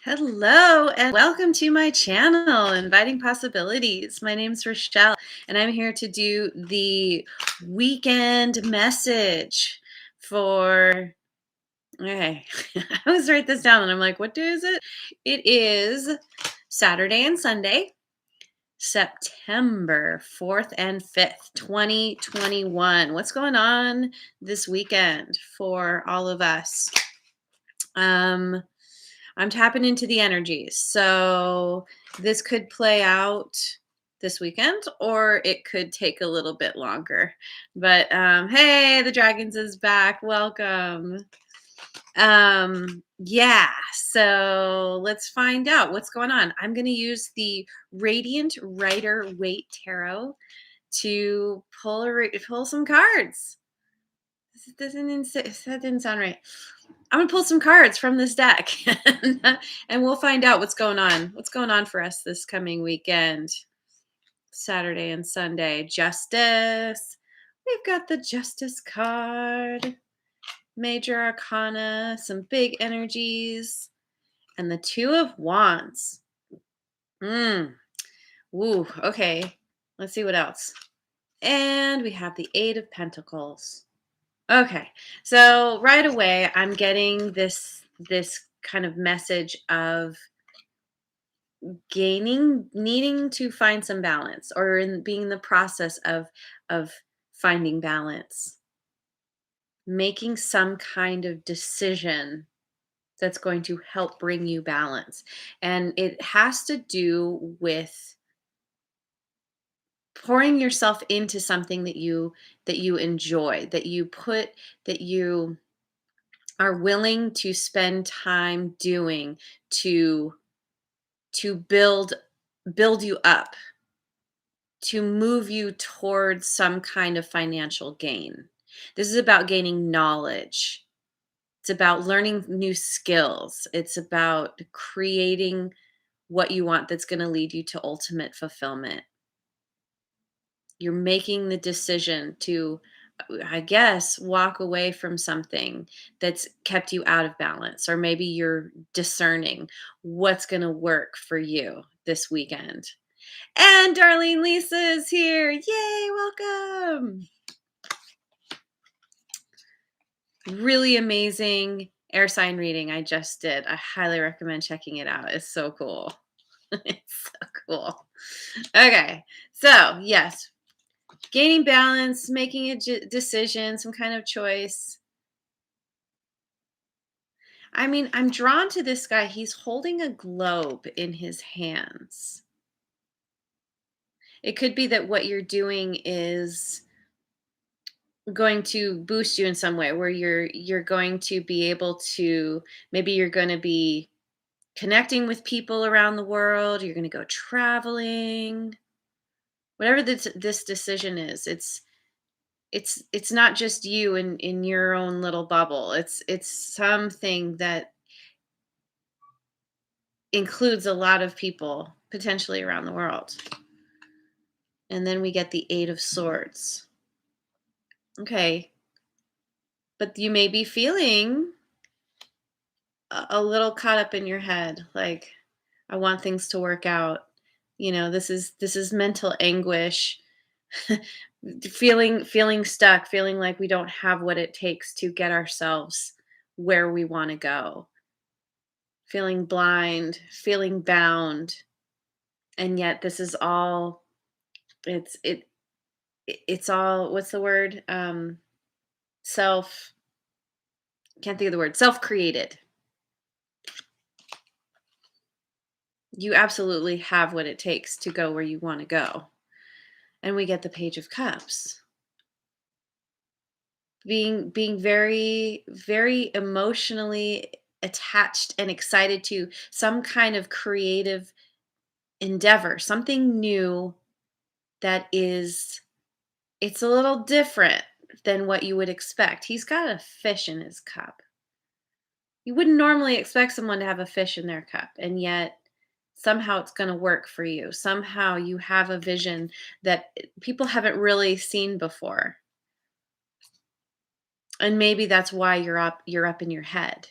Hello and welcome to my channel, Inviting Possibilities. My name's Rochelle, and I'm here to do the weekend message for. Okay, I always write this down and I'm like, what day is it? It is Saturday and Sunday, September 4th and 5th, 2021. What's going on this weekend for all of us? Um, I'm tapping into the energies. So this could play out this weekend or it could take a little bit longer. But hey, the Dragons is back. Welcome. Yeah, so let's find out what's going on. I'm going to use the Radiant Rider Waite Tarot to pull some cards. That didn't sound right. I'm gonna pull some cards from this deck, and we'll find out what's going on. What's going on for us this coming weekend, Saturday and Sunday. Justice. We've got the Justice card, Major Arcana, some big energies, and the Two of Wands. Woo. Okay. Let's see what else. And we have the Eight of Pentacles. Okay. So right away I'm getting this kind of message of needing to find some balance or in being the process of finding balance, making some kind of decision that's going to help bring you balance. And it has to do with pouring yourself into something that you enjoy, that you are willing to spend time doing to build you up, to move you towards some kind of financial gain. This is about gaining knowledge. It's about learning new skills. It's about creating what you want that's going to lead you to ultimate fulfillment. You're making the decision to, I guess, walk away from something that's kept you out of balance, or maybe you're discerning what's going to work for you this weekend. And Darlene Lisa is here. Yay, welcome. Really amazing air sign reading I just did. I highly recommend checking it out. It's so cool. It's so cool. Okay, so yes, gaining balance, making a decision, some kind of choice. I mean, I'm drawn to this guy. He's holding a globe in his hands. It could be that what you're doing is going to boost you in some way where you're going to be able to, maybe you're going to be connecting with people around the world, you're going to go traveling. Whatever this decision is, it's not just you in your own little bubble. It's something that includes a lot of people potentially around the world. And then we get the Eight of Swords. Okay. But you may be feeling a little caught up in your head, like, I want things to work out. This is mental anguish. Feeling stuck, feeling like we don't have what it takes to get ourselves where we want to go, feeling blind, feeling bound. And yet this is all, it's it it's all, what's the word, self can't think of the word, self created. You absolutely have what it takes to go where you want to go. And we get the Page of Cups. Being very, very emotionally attached and excited to some kind of creative endeavor, something new that is, it's a little different than what you would expect. He's got a fish in his cup. You wouldn't normally expect someone to have a fish in their cup, and yet somehow it's going to work for you. Somehow you have a vision that people haven't really seen before. And maybe that's why you're up in your head.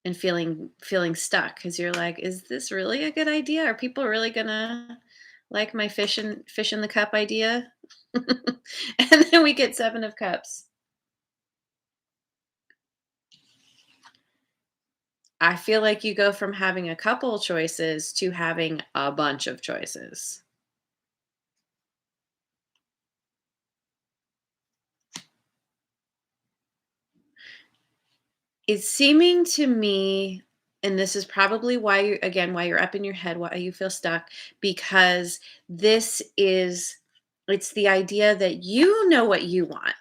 and feeling stuck because you're like, is this really a good idea? Are people really gonna like my fish in the cup idea? And then we get 7 of Cups. I feel like you go from having a couple choices to having a bunch of choices. It's seeming to me, and this is probably why you again, why you're up in your head, why you feel stuck, because this is it's the idea that you know what you want.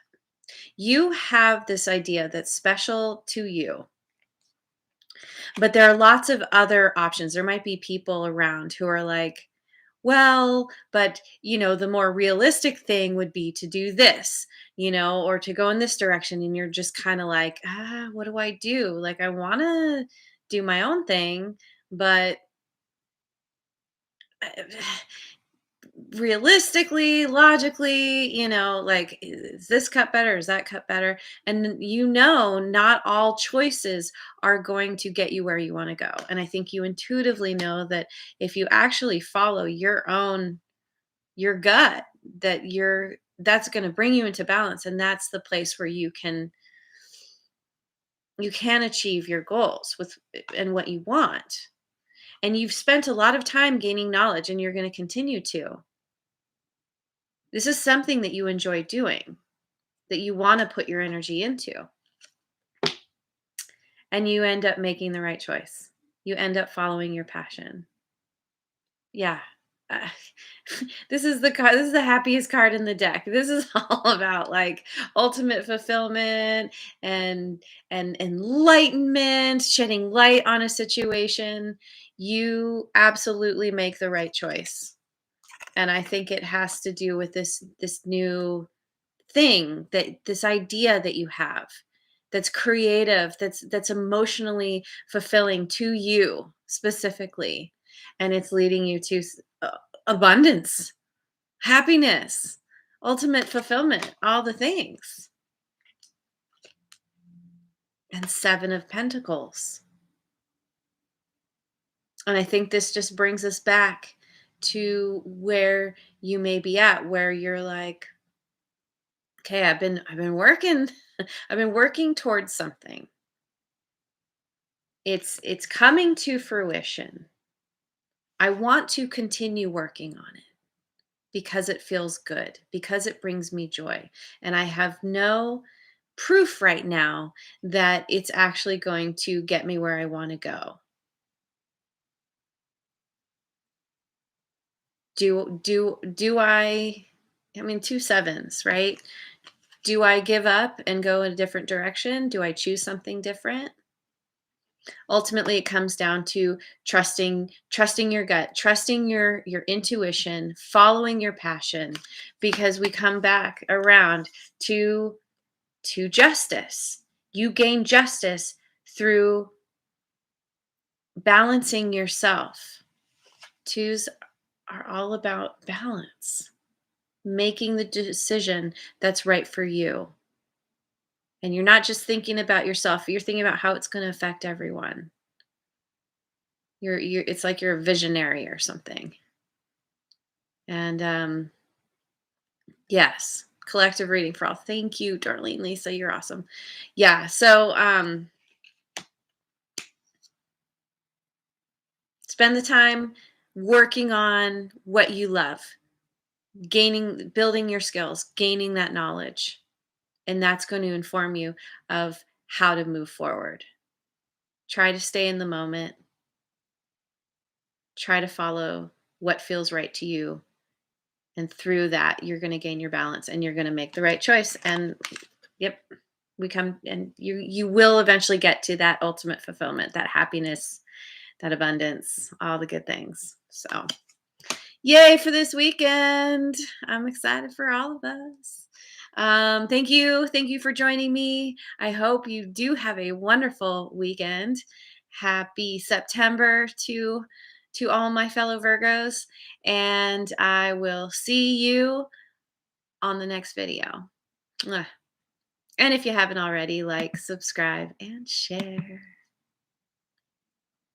You have this idea that's special to you, but there are lots of other options. There might be people around who are like, well, but the more realistic thing would be to do this, or to go in this direction. And you're just kind of like, what do I do? Like, I want to do my own thing, but realistically, logically, like, is this cut better? Is that cut better? And not all choices are going to get you where you want to go. And I think you intuitively know that if you actually follow your gut, that's going to bring you into balance, and that's the place where you can achieve your goals with and what you want. And you've spent a lot of time gaining knowledge, and you're going to continue to. This is something that you enjoy doing, that you want to put your energy into, and you end up making the right choice. You end up following your passion. Yeah. Uh, this is the happiest card in the deck. This is all about like ultimate fulfillment and enlightenment, shedding light on a situation. You absolutely make the right choice. And I think it has to do with this new this idea that you have, that's creative, that's emotionally fulfilling to you specifically, and it's leading you to abundance, happiness, ultimate fulfillment, all the things. And 7 of Pentacles. And I think this just brings us back to where you may be at, where you're like, okay, I've been working I've been working towards something. It's coming to fruition. I want to continue working on it because it feels good, because it brings me joy. And I have no proof right now that it's actually going to get me where I want to go. Do I mean, 2 sevens, right? Do I give up and go in a different direction? Do I choose something different? Ultimately, it comes down to trusting your gut, trusting your intuition, following your passion, because we come back around to justice. You gain justice through balancing yourself. Twos are all about balance, making the decision that's right for you. And you're not just thinking about yourself, you're thinking about how it's going to affect everyone. You're it's like you're a visionary or something. And yes, collective reading for all. Thank you, Darlene, Lisa, you're awesome. Yeah, so spend the time working on what you love, building your skills, gaining that knowledge, and that's going to inform you of how to move forward. Try to stay in the moment. Try to follow what feels right to you. And through that, you're going to gain your balance and you're going to make the right choice. And yep, we come and you will eventually get to that ultimate fulfillment, that happiness, that abundance, all the good things. So yay for this weekend. I'm excited for all of us. Thank you for joining me. I hope you do have a wonderful weekend. Happy September to all my fellow Virgos, and I will see you on the next video. Mwah. And if you haven't already, like, subscribe, and share.